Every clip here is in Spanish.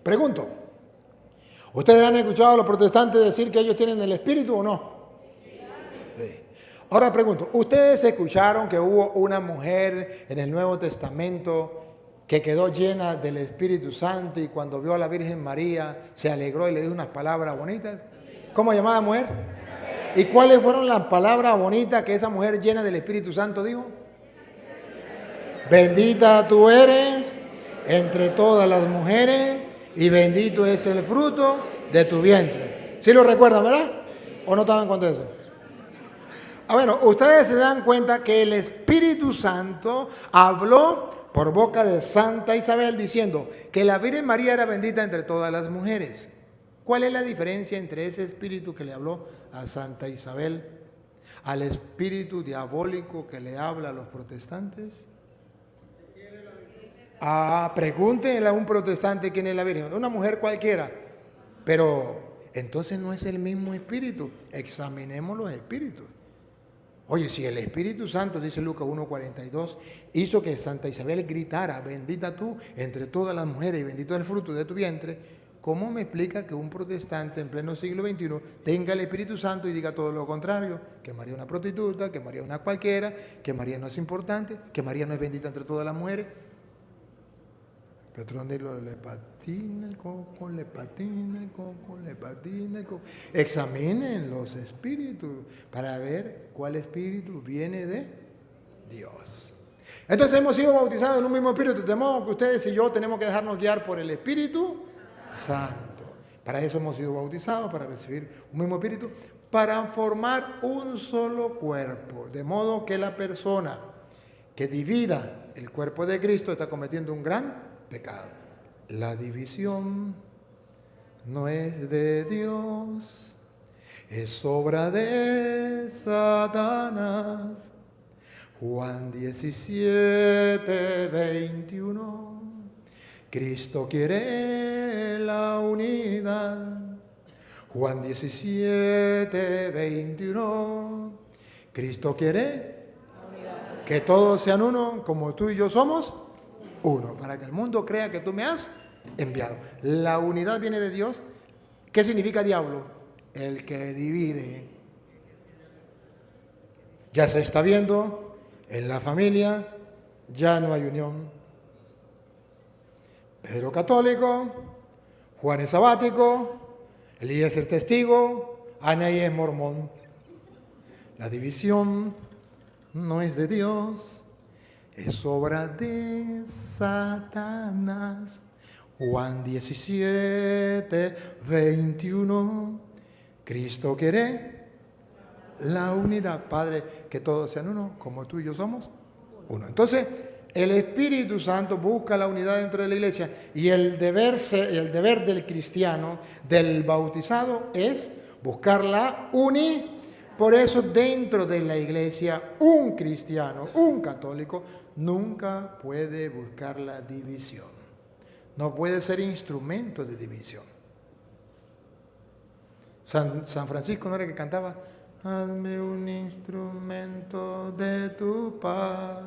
Pregunto, ¿ustedes han escuchado a los protestantes decir que ellos tienen el Espíritu o no? Sí. Ahora pregunto, ¿ustedes escucharon que hubo una mujer en el Nuevo Testamento que quedó llena del Espíritu Santo y cuando vio a la Virgen María se alegró y le dijo unas palabras bonitas? ¿Cómo llamaba mujer? ¿Y cuáles fueron las palabras bonitas que esa mujer llena del Espíritu Santo dijo? Bendita tú eres entre todas las mujeres y bendito es el fruto de tu vientre. ¿Sí lo recuerdan, verdad? ¿O no estaban con eso? Bueno, ustedes se dan cuenta que el Espíritu Santo habló por boca de Santa Isabel diciendo que la Virgen María era bendita entre todas las mujeres. ¿Cuál es la diferencia entre ese espíritu que le habló a Santa Isabel al espíritu diabólico que le habla a los protestantes? Pregúntenle a un protestante quién es la Virgen. Una mujer cualquiera. Pero entonces no es el mismo espíritu. Examinemos los espíritus. Oye, si el Espíritu Santo, dice Lucas 1:42, hizo que Santa Isabel gritara, bendita tú entre todas las mujeres y bendito es el fruto de tu vientre, ¿cómo me explica que un protestante en pleno siglo XXI tenga el Espíritu Santo y diga todo lo contrario? Que María es una prostituta, que María es una cualquiera, que María no es importante, que María no es bendita entre todas las mujeres. Petronilo le patina el coco, le patina el coco, le patina el coco. Examinen los espíritus para ver cuál espíritu viene de Dios. Entonces hemos sido bautizados en un mismo espíritu, de modo que ustedes y yo tenemos que dejarnos guiar por el Espíritu Santo. Para eso hemos sido bautizados, para recibir un mismo espíritu, para formar un solo cuerpo. De modo que la persona que divida el cuerpo de Cristo está cometiendo un gran pecado. La división no es de Dios, es obra de Satanás. Juan 17:21. Cristo quiere la unidad. Juan 17:21. Cristo quiere que todos sean uno, como tú y yo somos uno, para que el mundo crea que tú me has enviado. La unidad viene de Dios. ¿Qué significa diablo? El que divide. Ya se está viendo en la familia, ya no hay unión. Pedro católico, Juan es sabático, Elías es testigo, Anaí es mormón. La división no es de Dios, es obra de Satanás. Juan 17:21. Cristo quiere la unidad. Padre, que todos sean uno, como tú y yo somos uno. Entonces, el Espíritu Santo busca la unidad dentro de la iglesia y el deber del cristiano, del bautizado, es buscar la unidad. Por eso dentro de la iglesia un cristiano, un católico, nunca puede buscar la división. No puede ser instrumento de división. San Francisco no era que cantaba, hazme un instrumento de tu paz,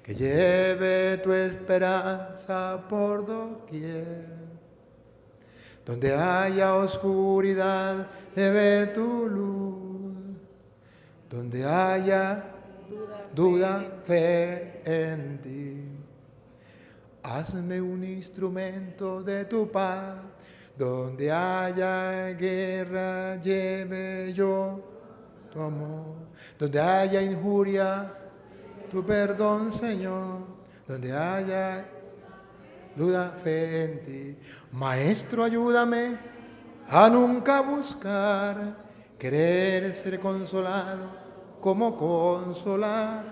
que lleve tu esperanza por doquier. Donde haya oscuridad, lleve tu luz. Donde haya duda, fe en ti. Hazme un instrumento de tu paz. Donde haya guerra, lleve yo tu amor. Donde haya injuria, tu perdón, Señor. Donde haya duda, fe en ti. Maestro, ayúdame a nunca buscar querer ser consolado como consolar,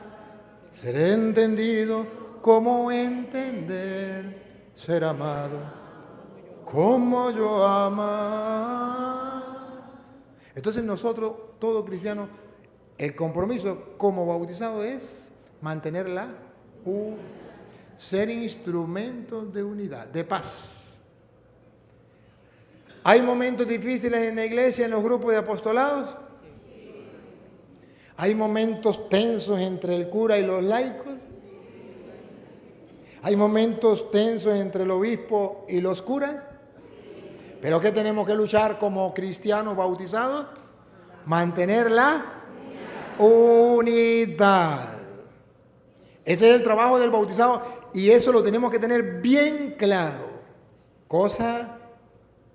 ser entendido como entender, ser amado como yo amar. Entonces nosotros, todo cristiano, el compromiso como bautizado es mantener la ser instrumentos de unidad, de paz. ¿Hay momentos difíciles en la iglesia, en los grupos de apostolados? ¿Hay momentos tensos entre el cura y los laicos? ¿Hay momentos tensos entre el obispo y los curas? ¿Pero qué tenemos que luchar como cristianos bautizados? Mantener la unidad. Ese es el trabajo del bautizado y eso lo tenemos que tener bien claro. Cosa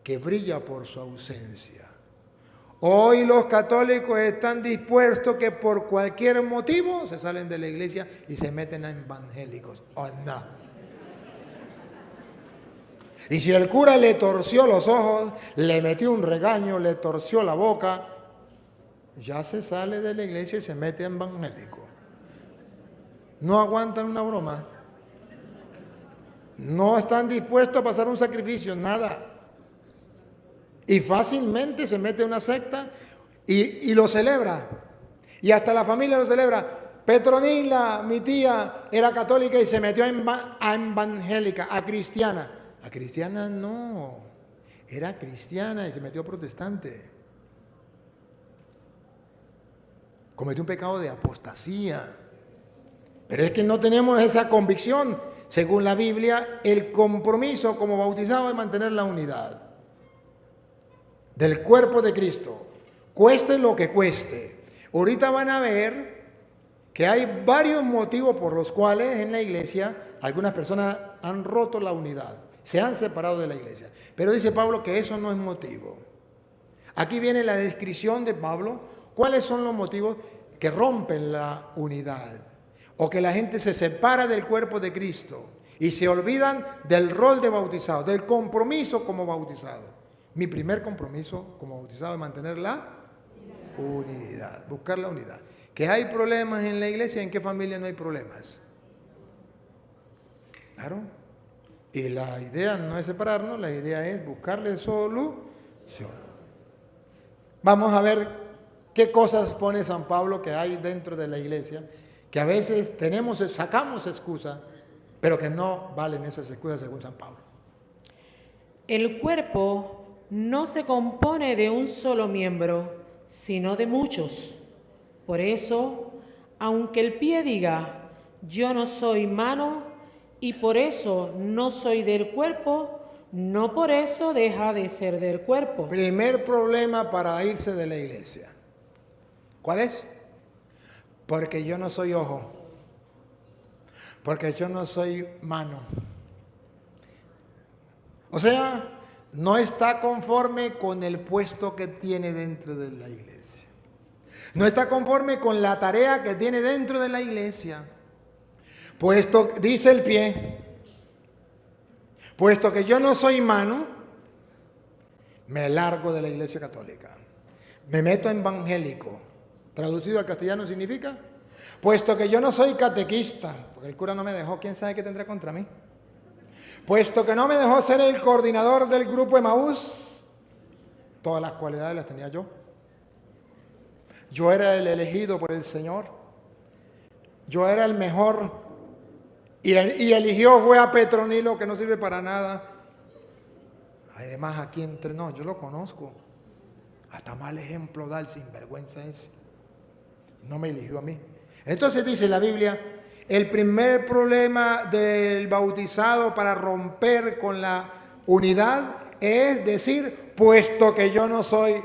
que brilla por su ausencia. Hoy los católicos están dispuestos que por cualquier motivo se salen de la iglesia y se meten a evangélicos. ¿O no? Y si el cura le torció los ojos, le metió un regaño, le torció la boca, ya se sale de la iglesia y se mete a evangélico. No aguantan una broma. No están dispuestos a pasar un sacrificio, nada. Y fácilmente se mete a una secta y lo celebra. Y hasta la familia lo celebra. Petronila, mi tía, era católica y se metió a evangélica, a cristiana. A cristiana no, era cristiana y se metió a protestante. Cometió un pecado de apostasía. Pero es que no tenemos esa convicción. Según la Biblia, el compromiso como bautizado es mantener la unidad del cuerpo de Cristo, cueste lo que cueste. Ahorita van a ver que hay varios motivos por los cuales en la iglesia algunas personas han roto la unidad, se han separado de la iglesia. Pero dice Pablo que eso no es motivo. Aquí viene la descripción de Pablo, cuáles son los motivos que rompen la unidad o que la gente se separa del cuerpo de Cristo y se olvidan del rol de bautizado, del compromiso como bautizado. Mi primer compromiso como bautizado es mantener la unidad, buscar la unidad. ¿Que hay problemas en la iglesia? ¿En qué familia no hay problemas? Claro. Y la idea no es separarnos, la idea es buscarle solución. Vamos a ver qué cosas pone San Pablo que hay dentro de la iglesia, que a veces sacamos excusas, pero que no valen esas excusas según San Pablo. El cuerpo no se compone de un solo miembro, sino de muchos. Por eso, aunque el pie diga, yo no soy mano, y por eso no soy del cuerpo, no por eso deja de ser del cuerpo. Primer problema para irse de la iglesia. ¿Cuál es? Porque yo no soy ojo. Porque yo no soy mano. O sea, no está conforme con el puesto que tiene dentro de la iglesia. No está conforme con la tarea que tiene dentro de la iglesia. Puesto, dice el pie, puesto que yo no soy mano, me largo de la iglesia católica. Me meto en evangélico. Traducido al castellano significa, puesto que yo no soy catequista, porque el cura no me dejó, ¿quién sabe qué tendrá contra mí? Puesto que no me dejó ser el coordinador del grupo Emaús, todas las cualidades las tenía yo. Yo era el elegido por el Señor. Yo era el mejor. Y eligió fue a Petronilo, que no sirve para nada. Además, aquí entre nos, yo lo conozco. Hasta mal ejemplo da el sinvergüenza ese. No me eligió a mí. Entonces dice la Biblia, el primer problema del bautizado para romper con la unidad es decir, puesto que yo no soy.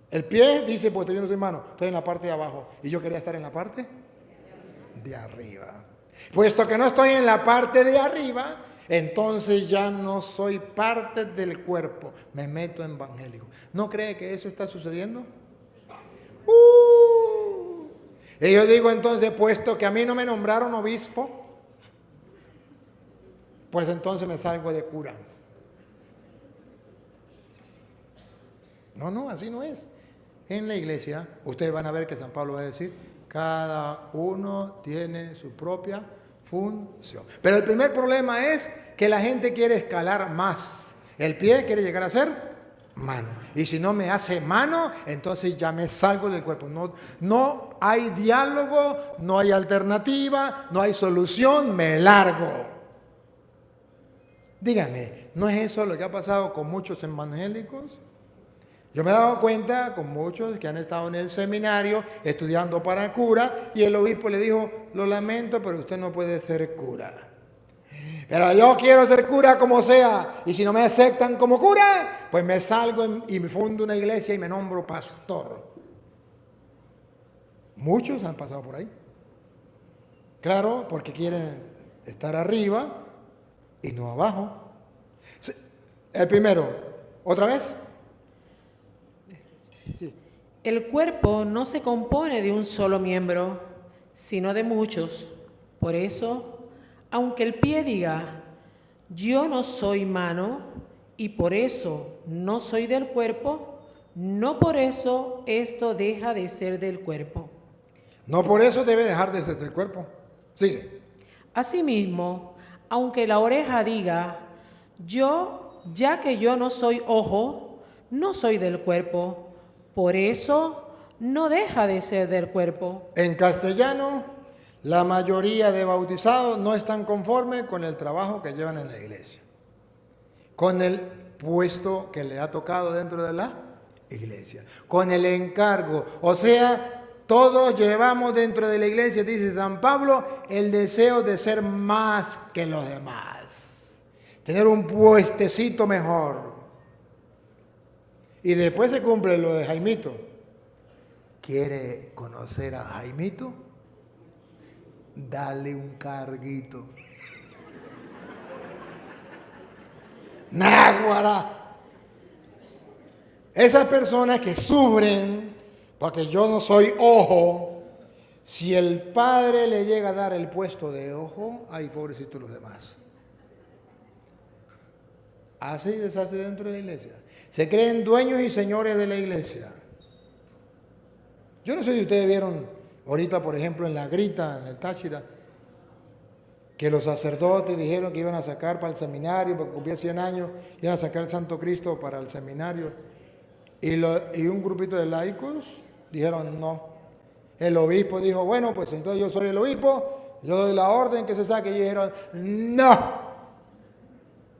El pie dice, puesto que yo no soy mano, estoy en la parte de abajo. Y yo quería estar en la parte de arriba. Puesto que no estoy en la parte de arriba, entonces ya no soy parte del cuerpo. Me meto en evangélico. ¿No cree que eso está sucediendo? Y yo digo entonces, puesto que a mí no me nombraron obispo, pues entonces me salgo de cura. No, así no es. En la iglesia, ustedes van a ver que San Pablo va a decir, cada uno tiene su propia función. Pero el primer problema es que la gente quiere escalar más. El pie quiere llegar a ser mano. Y si no me hace mano, entonces ya me salgo del cuerpo. No hay diálogo, no hay alternativa, no hay solución, me largo. Díganme, ¿no es eso lo que ha pasado con muchos evangélicos? Yo me he dado cuenta con muchos que han estado en el seminario estudiando para cura y el obispo le dijo, lo lamento, pero usted no puede ser cura. Pero yo quiero ser cura como sea, y si no me aceptan como cura, pues me salgo y me fundo una iglesia y me nombro pastor. Muchos han pasado por ahí. Claro, porque quieren estar arriba y no abajo. El primero, ¿otra vez? El cuerpo no se compone de un solo miembro, sino de muchos. Por eso, aunque el pie diga, yo no soy mano, y por eso no soy del cuerpo, no por eso esto deja de ser del cuerpo. No por eso debe dejar de ser del cuerpo. Sigue. Asimismo, aunque la oreja diga, ya que yo no soy ojo, no soy del cuerpo, por eso no deja de ser del cuerpo. En castellano, la mayoría de bautizados no están conformes con el trabajo que llevan en la iglesia, con el puesto que le ha tocado dentro de la iglesia, con el encargo. O sea, todos llevamos dentro de la iglesia, dice San Pablo, el deseo de ser más que los demás, tener un puestecito mejor. Y después se cumple lo de Jaimito. ¿Quiere conocer a Jaimito? Dale un carguito. ¡Náguara! Esas personas que sufren porque yo no soy ojo, si el padre le llega a dar el puesto de ojo, ay, pobrecitos los demás. Hace y deshace dentro de la iglesia. Se creen dueños y señores de la iglesia. Yo no sé si ustedes vieron ahorita, por ejemplo, en La Grita, en el Táchira, que los sacerdotes dijeron que iban a sacar para el seminario, porque cumplía 100 años, iban a sacar el Santo Cristo para el seminario. Y un grupito de laicos dijeron no. El obispo dijo, bueno, pues entonces yo soy el obispo, yo doy la orden que se saque. Y dijeron, no.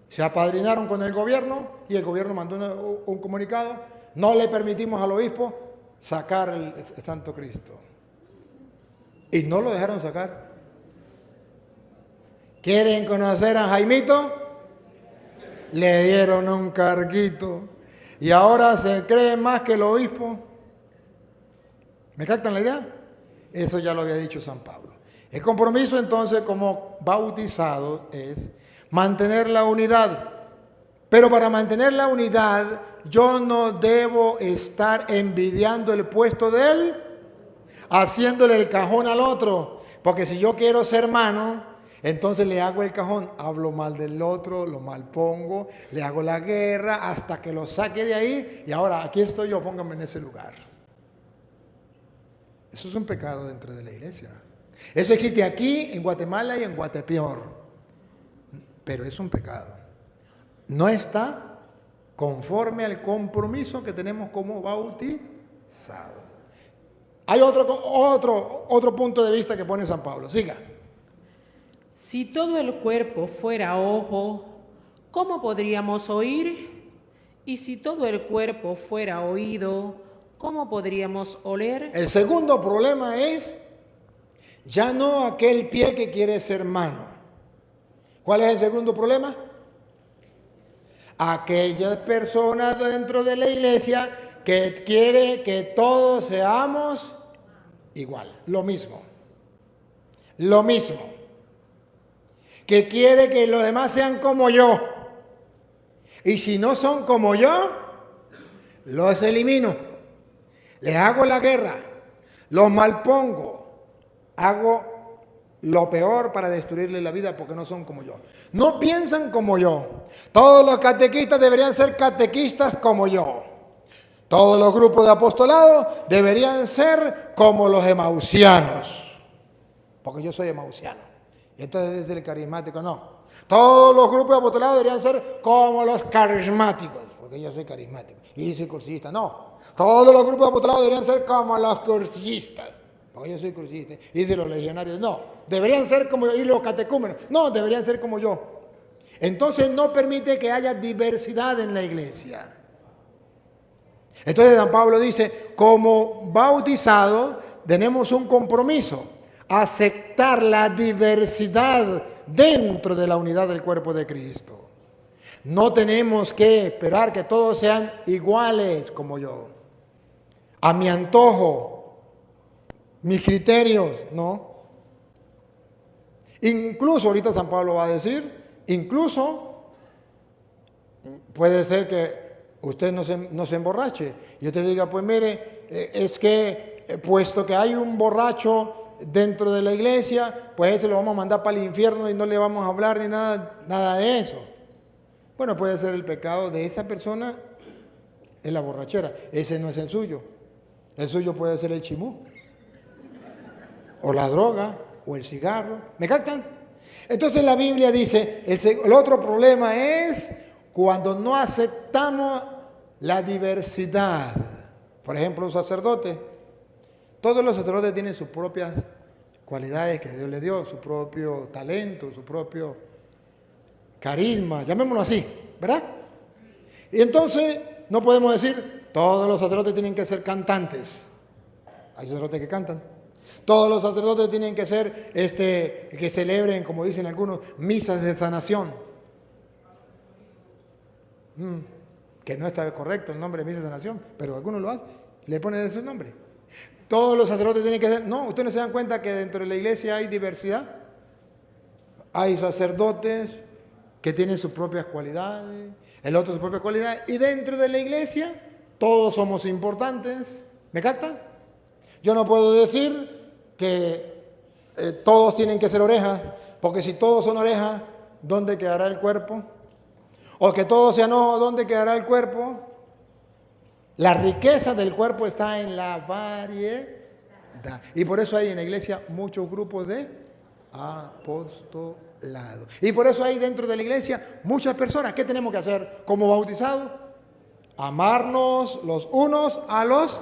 Se apadrinaron con el gobierno y el gobierno mandó un comunicado. No le permitimos al obispo sacar el Santo Cristo. Y no lo dejaron sacar. ¿Quieren conocer a Jaimito? Le dieron un carguito. Y ahora se cree más que el obispo. ¿Me captan la idea? Eso ya lo había dicho San Pablo. El compromiso entonces como bautizado es mantener la unidad. Pero para mantener la unidad, yo no debo estar envidiando el puesto de él, haciéndole el cajón al otro. Porque si yo quiero ser hermano, entonces le hago el cajón, hablo mal del otro, lo malpongo, le hago la guerra hasta que lo saque de ahí y ahora aquí estoy yo, póngame en ese lugar. Eso es un pecado dentro de la iglesia. Eso existe aquí, en Guatemala y en Guatepeor. Pero es un pecado. No está conforme al compromiso que tenemos como bautizados. Hay otro punto de vista que pone San Pablo. Siga. Si todo el cuerpo fuera ojo, ¿cómo podríamos oír? Y si todo el cuerpo fuera oído, ¿cómo podríamos oler? El segundo problema es ya no aquel pie que quiere ser mano. ¿Cuál es el segundo problema? Aquellas personas dentro de la iglesia que quiere que todos seamos igual, lo mismo. Que quiere que los demás sean como yo. Y si no son como yo, los elimino. Les hago la guerra. Los malpongo. Hago lo peor para destruirles la vida porque no son como yo. No piensan como yo. Todos los catequistas deberían ser catequistas como yo. Todos los grupos de apostolado deberían ser como los emausianos. Porque yo soy emausiano. Y entonces es el carismático, no. Todos los grupos de apostolado deberían ser como los carismáticos, porque yo soy carismático. Y soy cursista, no. Todos los grupos de apostolado deberían ser como los cursistas, porque yo soy cursista. Y de los legionarios, no. Deberían ser como yo. Y los catecúmenos, no, deberían ser como yo. Entonces no permite que haya diversidad en la iglesia. Entonces San Pablo dice, como bautizado tenemos un compromiso, aceptar la diversidad dentro de la unidad del cuerpo de Cristo. No tenemos que esperar que todos sean iguales como yo, a mi antojo, mis criterios, no. Incluso, ahorita San Pablo va a decir, incluso puede ser que usted no se emborrache y usted diga, pues mire, es que puesto que hay un borracho dentro de la iglesia, pues ese lo vamos a mandar para el infierno y no le vamos a hablar ni nada de eso. Bueno, puede ser el pecado de esa persona en la borrachera, ese no es el suyo. El suyo puede ser el chimú, o la droga, o el cigarro. ¿Me captan? Entonces la Biblia dice, el otro problema es cuando no aceptamos la diversidad. Por ejemplo, un sacerdote. Todos los sacerdotes tienen sus propias cualidades que Dios les dio, su propio talento, su propio carisma, llamémoslo así, ¿verdad? Y entonces no podemos decir, todos los sacerdotes tienen que ser cantantes. Hay sacerdotes que cantan. Todos los sacerdotes tienen que ser, que celebren, como dicen algunos, misas de sanación. Que no está correcto el nombre de misa de sanación, pero algunos lo hacen, le ponen ese nombre. Todos los sacerdotes tienen que ser, no, ustedes no se dan cuenta que dentro de la iglesia hay diversidad. Hay sacerdotes que tienen sus propias cualidades, el otro sus propias cualidades, y dentro de la iglesia todos somos importantes. ¿Me captan? Yo no puedo decir que todos tienen que ser orejas, porque si todos son orejas, ¿dónde quedará el cuerpo? O que todos sean ojos, ¿dónde quedará el cuerpo? La riqueza del cuerpo está en la variedad. Y por eso hay en la iglesia muchos grupos de apostolado. Y por eso hay dentro de la iglesia muchas personas. ¿Qué tenemos que hacer como bautizados? Amarnos los unos a los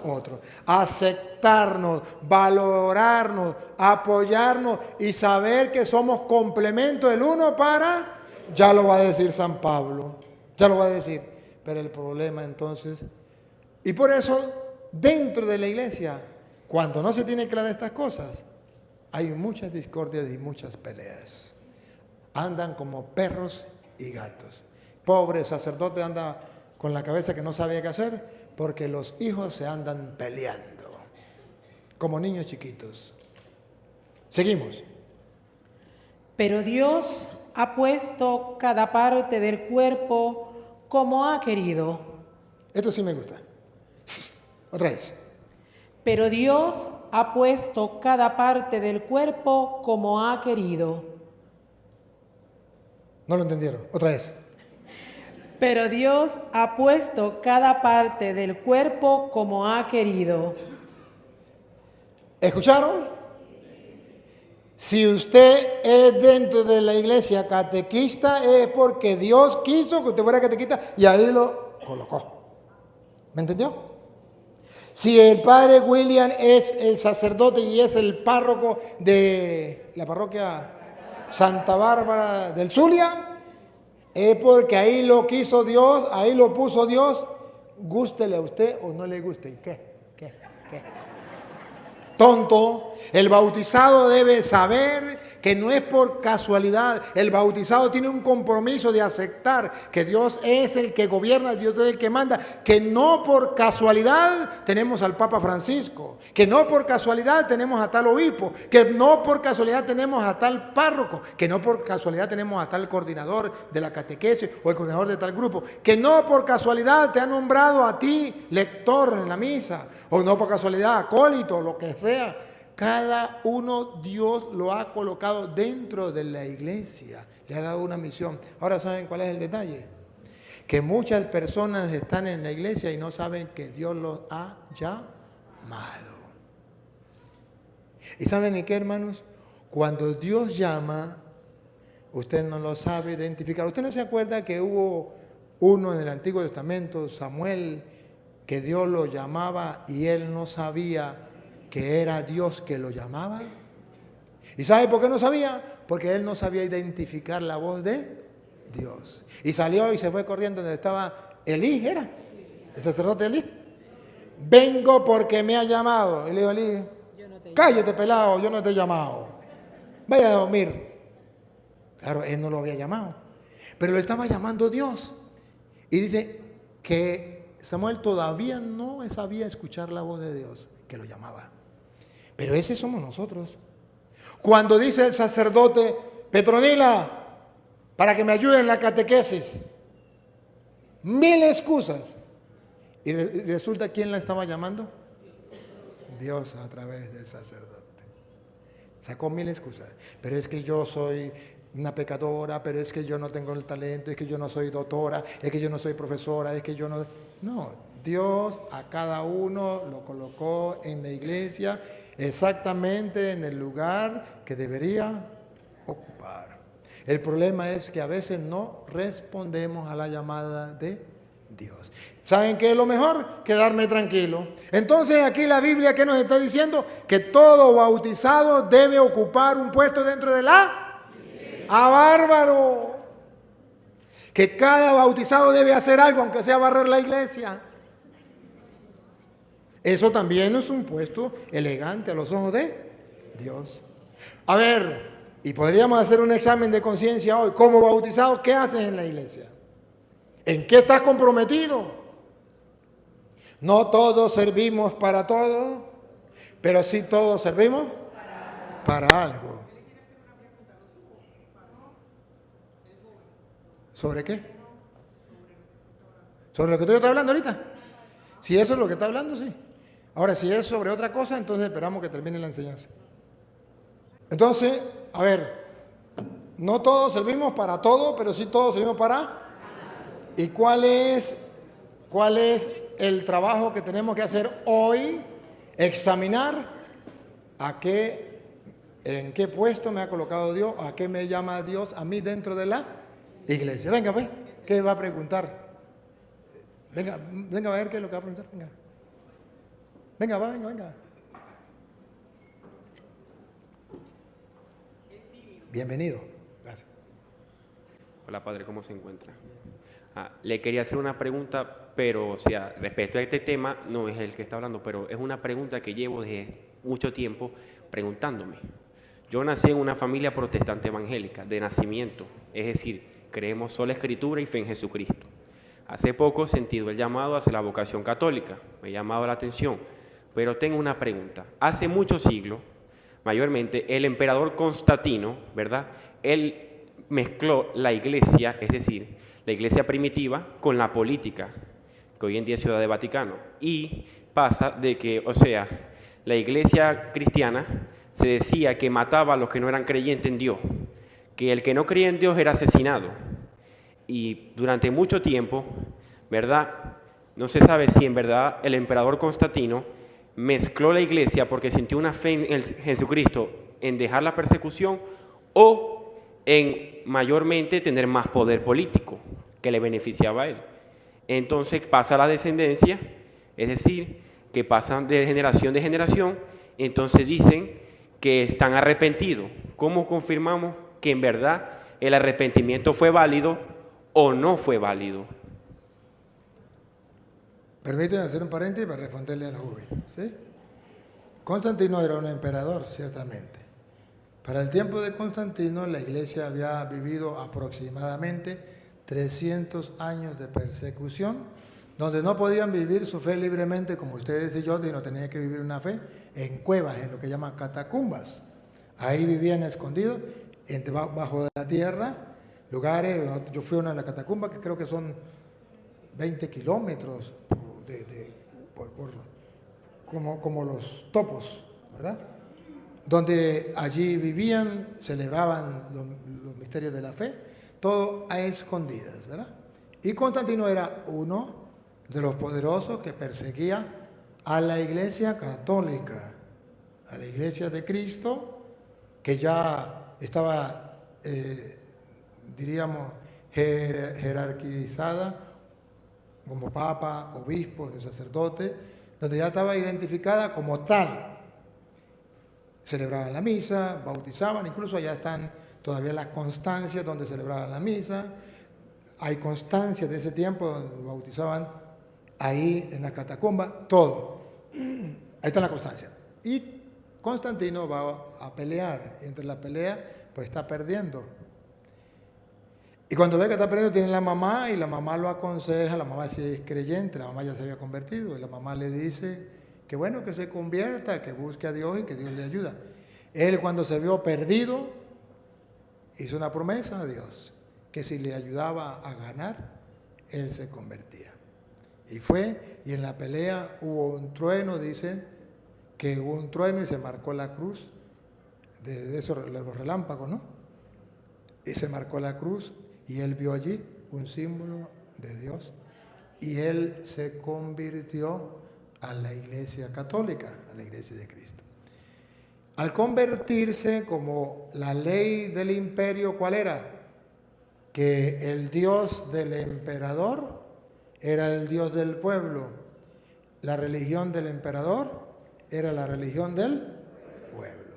otros. Aceptarnos, valorarnos, apoyarnos y saber que somos complemento del uno para... Ya lo va a decir San Pablo. Ya lo va a decir. Pero el problema entonces... Y por eso, dentro de la iglesia, cuando no se tienen claras estas cosas, hay muchas discordias y muchas peleas. Andan como perros y gatos. Pobre sacerdote anda con la cabeza que no sabe qué hacer, porque los hijos se andan peleando, como niños chiquitos. Seguimos. Pero Dios ha puesto cada parte del cuerpo como ha querido. Esto sí me gusta. Otra vez. Pero Dios ha puesto cada parte del cuerpo como ha querido. No lo entendieron. Otra vez. Pero Dios ha puesto cada parte del cuerpo como ha querido. ¿Escucharon? Si usted es dentro de la iglesia catequista, es porque Dios quiso que usted fuera catequista y ahí lo colocó. ¿Me entendió? Si el padre William es el sacerdote y es el párroco de la parroquia Santa Bárbara del Zulia, es porque ahí lo quiso Dios, ahí lo puso Dios, gústele a usted o no le guste. ¿Y qué? Tonto, el bautizado debe saber que no es por casualidad. El bautizado tiene un compromiso de aceptar que Dios es el que gobierna, Dios es el que manda, que no por casualidad tenemos al Papa Francisco, que no por casualidad tenemos a tal obispo, que no por casualidad tenemos a tal párroco, que no por casualidad tenemos a tal coordinador de la catequesis o el coordinador de tal grupo, que no por casualidad te ha nombrado a ti lector en la misa, o no por casualidad acólito, lo que sea. Cada uno Dios lo ha colocado dentro de la iglesia, le ha dado una misión. Ahora, ¿saben cuál es el detalle? Que muchas personas están en la iglesia y no saben que Dios los ha llamado. ¿Y saben qué, hermanos? Cuando Dios llama, usted no lo sabe identificar. ¿Usted no se acuerda que hubo uno en el Antiguo Testamento, Samuel, que Dios lo llamaba y él no sabía que era Dios que lo llamaba? ¿Y sabe por qué no sabía? Porque él no sabía identificar la voz de Dios. Y salió y se fue corriendo donde estaba Elí, ¿era? el sacerdote Elí. Vengo porque me ha llamado. Y le dijo a Elí, cállate pelado, yo no te he llamado. Vaya a dormir. Claro, él no lo había llamado, pero lo estaba llamando Dios. Y dice que Samuel todavía no sabía escuchar la voz de Dios, que lo llamaba. Pero ese somos nosotros. Cuando dice el sacerdote, Petronila, para que me ayude en la catequesis, 1000 excusas. Y resulta, ¿quién la estaba llamando? Dios a través del sacerdote. Sacó 1000 excusas. Pero es que yo soy una pecadora, pero es que yo no tengo el talento, es que yo no soy doctora, es que yo no soy profesora, es que yo no... No, Dios a cada uno lo colocó en la iglesia exactamente en el lugar que debería ocupar. El problema es que a veces no respondemos a la llamada de Dios. ¿Saben qué es lo mejor? Quedarme tranquilo. Entonces aquí la Biblia, ¿qué nos está diciendo? Que todo bautizado debe ocupar un puesto dentro de la... ¡Ah, bárbaro! Que cada bautizado debe hacer algo, aunque sea barrer la iglesia. Eso también es un puesto elegante a los ojos de Dios. A ver, y podríamos hacer un examen de conciencia hoy. Como bautizado, ¿qué haces en la iglesia? ¿En qué estás comprometido? No todos servimos para todo, pero sí todos servimos para algo. ¿Sobre qué? ¿Sobre lo que estoy hablando ahorita? Si eso es lo que está hablando, sí. Ahora, si es sobre otra cosa, entonces esperamos que termine la enseñanza. Entonces, a ver, no todos servimos para todo, pero sí todos servimos para... ¿Y cuál es el trabajo que tenemos que hacer hoy? Examinar en qué puesto me ha colocado Dios, a qué me llama Dios a mí dentro de la iglesia. Venga, pues, ¿qué va a preguntar? Venga a ver qué es lo que va a preguntar. Venga. Bienvenido. Gracias. Hola, padre, ¿cómo se encuentra? Le quería hacer una pregunta, pero, respecto a este tema, no es el que está hablando, pero es una pregunta que llevo desde mucho tiempo preguntándome. Yo nací en una familia protestante evangélica, de nacimiento, es decir, creemos sola Escritura y fe en Jesucristo. Hace poco he sentido el llamado hacia la vocación católica, me ha llamado la atención, pero tengo una pregunta. Hace muchos siglos, mayormente, el emperador Constantino, ¿verdad? Él mezcló la iglesia, es decir, la iglesia primitiva con la política, que hoy en día es Ciudad de Vaticano. Y pasa de que, la iglesia cristiana se decía que mataba a los que no eran creyentes en Dios, que el que no creía en Dios era asesinado. Y durante mucho tiempo, ¿verdad? No se sabe si en verdad el emperador Constantino mezcló la iglesia porque sintió una fe en Jesucristo en dejar la persecución o en mayormente tener más poder político que le beneficiaba a él. Entonces pasa la descendencia, es decir, que pasan de generación en generación, entonces dicen que están arrepentidos. ¿Cómo confirmamos que en verdad el arrepentimiento fue válido o no fue válido? Permíteme hacer un paréntesis para responderle al joven, ¿sí? Constantino era un emperador, ciertamente. Para el tiempo de Constantino, la iglesia había vivido aproximadamente 300 años de persecución, donde no podían vivir su fe libremente, como ustedes y yo, sino tenían que vivir una fe en cuevas, en lo que llaman catacumbas. Ahí vivían escondidos, bajo de la tierra, lugares. Yo fui a una de las catacumbas que creo que son 20 kilómetros como los topos, ¿verdad? Donde allí vivían, celebraban los misterios de la fe, todo a escondidas, ¿verdad? Y Constantino era uno de los poderosos que perseguía a la iglesia católica, a la iglesia de Cristo, que ya estaba, diríamos, jerarquizada como papa, obispo, sacerdote, donde ya estaba identificada como tal. Celebraban la misa, bautizaban, incluso allá están todavía las constancias donde celebraban la misa. Hay constancias de ese tiempo donde bautizaban ahí en la catacumba, todo. Ahí está la constancia. Y Constantino va a pelear. Entre la pelea, pues está perdiendo. Y cuando ve que está perdiendo, tiene la mamá y la mamá lo aconseja. La mamá sí es creyente, la mamá ya se había convertido. Y la mamá le dice que bueno, que se convierta, que busque a Dios y que Dios le ayuda. Él, cuando se vio perdido, hizo una promesa a Dios, que si le ayudaba a ganar, él se convertía. Y fue, y en la pelea hubo un trueno, dice, que hubo un trueno y se marcó la cruz, de esos los relámpagos, ¿no? Y se marcó la cruz y él vio allí un símbolo de Dios. Y él se convirtió a la Iglesia Católica, a la Iglesia de Cristo. Al convertirse, como la ley del imperio, ¿cuál era? Que el Dios del emperador era el Dios del pueblo. La religión del emperador era la religión del pueblo.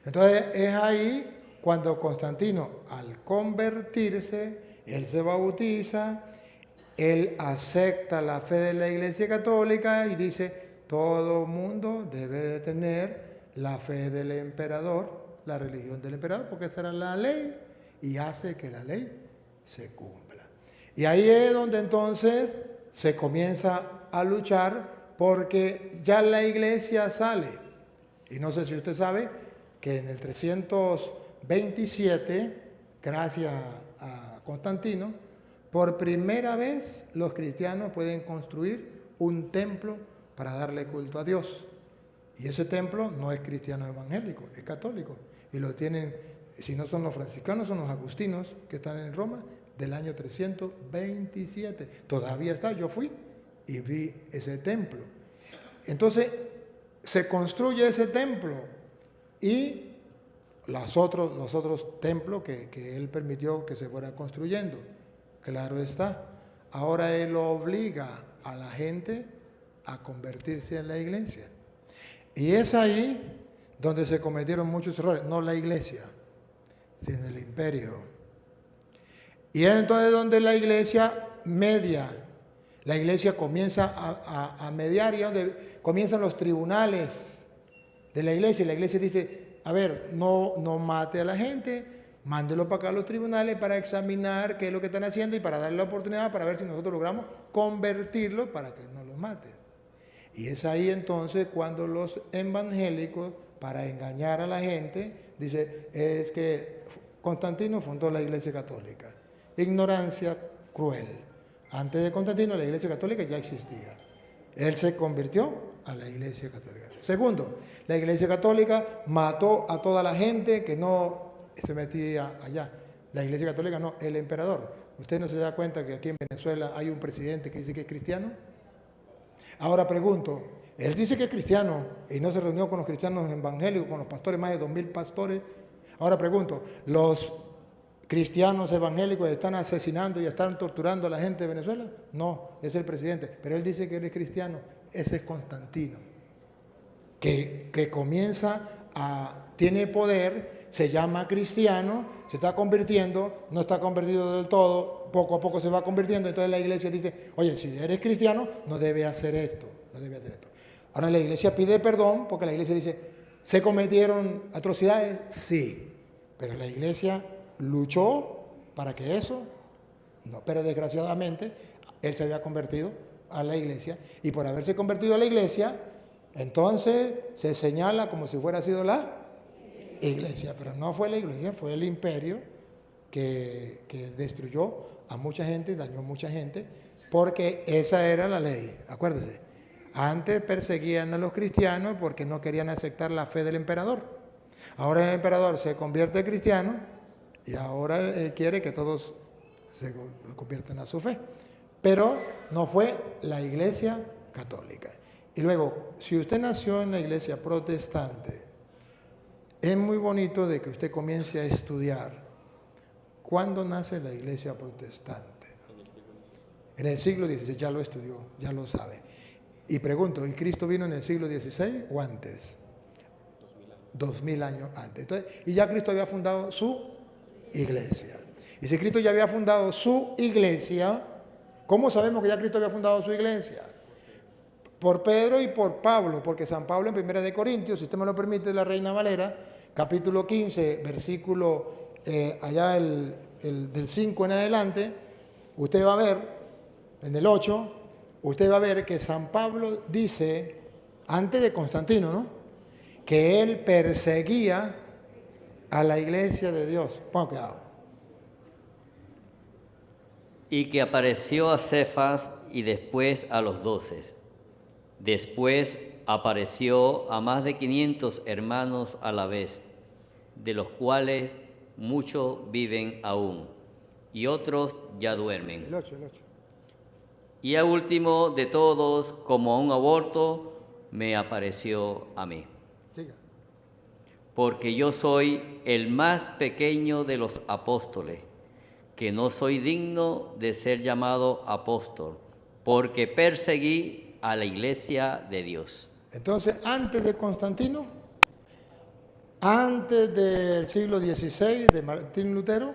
Entonces es ahí cuando Constantino, al convertirse, él se bautiza, él acepta la fe de la Iglesia Católica y dice, todo mundo debe de tener la fe del emperador, la religión del emperador, porque esa era la ley, y hace que la ley se cumpla. Y ahí es donde entonces se comienza a luchar, porque ya la iglesia sale. Y no sé si usted sabe que en el 327, gracias a Constantino, por primera vez los cristianos pueden construir un templo para darle culto a Dios. Y ese templo no es cristiano evangélico, es católico. Y lo tienen, si no son los franciscanos, son los agustinos que están en Roma, del año 327. Todavía está, yo fui y vi ese templo. Entonces, se construye ese templo y los otros templos que él permitió que se fueran construyendo. Claro está. Ahora él obliga a la gente a convertirse en la iglesia. Y es ahí donde se cometieron muchos errores, no la iglesia, sino el imperio. Y es entonces donde la iglesia media, la iglesia comienza a mediar, y donde comienzan los tribunales de la iglesia. Y la iglesia dice, a ver, no mate a la gente, mándelo para acá a los tribunales para examinar qué es lo que están haciendo y para darle la oportunidad para ver si nosotros logramos convertirlo para que no lo maten. Y es ahí entonces cuando los evangélicos, para engañar a la gente, dice, es que Constantino fundó la Iglesia Católica. Ignorancia cruel. Antes de Constantino la Iglesia Católica ya existía. Él se convirtió a la Iglesia Católica. Segundo, la Iglesia Católica mató a toda la gente que no se metía allá. La Iglesia Católica no, el emperador. ¿Usted no se da cuenta que aquí en Venezuela hay un presidente que dice que es cristiano? Ahora pregunto, él dice que es cristiano y no se reunió con los cristianos evangélicos, con los pastores, más de 2.000 pastores. Ahora pregunto, ¿los cristianos evangélicos están asesinando y están torturando a la gente de Venezuela? No, es el presidente, pero él dice que él es cristiano. Ese es Constantino, que comienza tiene poder, se llama cristiano, se está convirtiendo, no está convertido del todo, poco a poco se va convirtiendo. Entonces la iglesia dice, oye, si eres cristiano, no debe hacer esto, no debe hacer esto. Ahora la iglesia pide perdón porque la iglesia dice, ¿se cometieron atrocidades? Sí, pero la iglesia luchó para que eso, no, pero desgraciadamente él se había convertido a la iglesia y por haberse convertido a la iglesia, entonces se señala como si fuera sido la iglesia, pero no fue la iglesia, fue el imperio que destruyó a mucha gente, dañó a mucha gente, porque esa era la ley. Acuérdese, antes perseguían a los cristianos porque no querían aceptar la fe del emperador. Ahora el emperador se convierte en cristiano y ahora él quiere que todos se conviertan a su fe. Pero no fue la iglesia católica. Y luego, si usted nació en la iglesia protestante, es muy bonito de que usted comience a estudiar. ¿Cuándo nace la iglesia protestante? En el siglo XVI, ya lo estudió, ya lo sabe. Y pregunto, ¿y Cristo vino en el siglo XVI o antes? 2000 años antes. Entonces, y ya Cristo había fundado su iglesia. Y si Cristo ya había fundado su iglesia, ¿cómo sabemos que ya Cristo había fundado su iglesia? por Pedro y por Pablo, porque San Pablo en 1 de Corintios, si usted me lo permite, la Reina Valera, capítulo 15, versículo allá del 5 en adelante, usted va a ver, en el 8, usted va a ver que San Pablo dice, antes de Constantino, ¿no?, que él perseguía a la iglesia de Dios. Ponga cuidado. Y que apareció a Cefas y después a los 12. Después apareció a más de 500 hermanos a la vez, de los cuales muchos viven aún, y otros ya duermen. El 8. Y al último de todos, como un aborto, me apareció a mí. Siga. Porque yo soy el más pequeño de los apóstoles, que no soy digno de ser llamado apóstol, porque perseguí a la iglesia de Dios. Entonces, antes de Constantino, antes del siglo XVI, de Martín Lutero,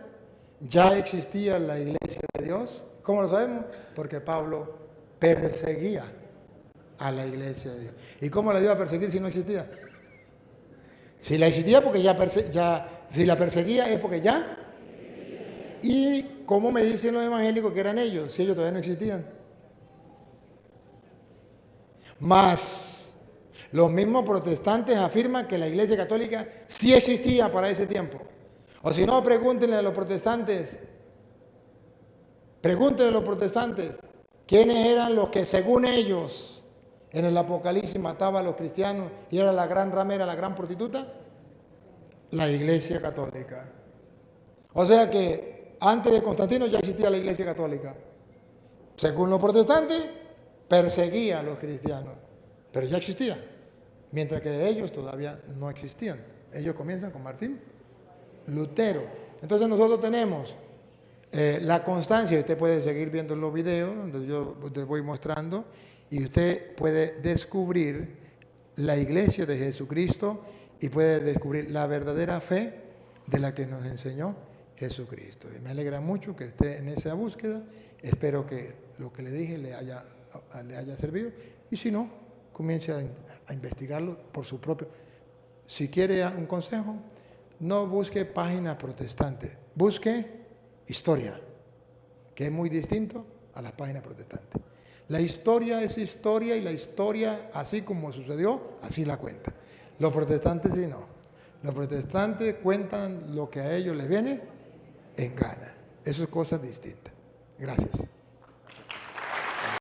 ya existía la iglesia de Dios. ¿Cómo lo sabemos? Porque Pablo perseguía a la iglesia de Dios. ¿Y cómo la iba a perseguir si no existía? Si la existía, porque si la perseguía es porque ya. ¿Y cómo me dicen los evangélicos que eran ellos, si ellos todavía no existían? Más, los mismos protestantes afirman que la iglesia católica sí existía para ese tiempo. O si no, pregúntenle a los protestantes, quiénes eran los que según ellos en el Apocalipsis mataban a los cristianos y era la gran ramera, la gran prostituta. La iglesia católica. O sea que antes de Constantino ya existía la iglesia católica. Según los protestantes, perseguía a los cristianos, pero ya existía, mientras que ellos todavía no existían. Ellos comienzan con Martín Lutero. Entonces nosotros tenemos la constancia, usted puede seguir viendo los videos donde yo te voy mostrando, y usted puede descubrir la iglesia de Jesucristo y puede descubrir la verdadera fe de la que nos enseñó Jesucristo. Y me alegra mucho que esté en esa búsqueda. Espero que lo que le dije le haya servido. Y si no, comience a investigarlo por su propio. Si quiere un consejo, no busque páginas protestantes. Busque historia, que es muy distinto a las páginas protestantes. La historia es historia y la historia, así como sucedió, así la cuenta. Los protestantes sí no. Los protestantes cuentan lo que a ellos les viene en gana. Eso es cosa distinta. Gracias.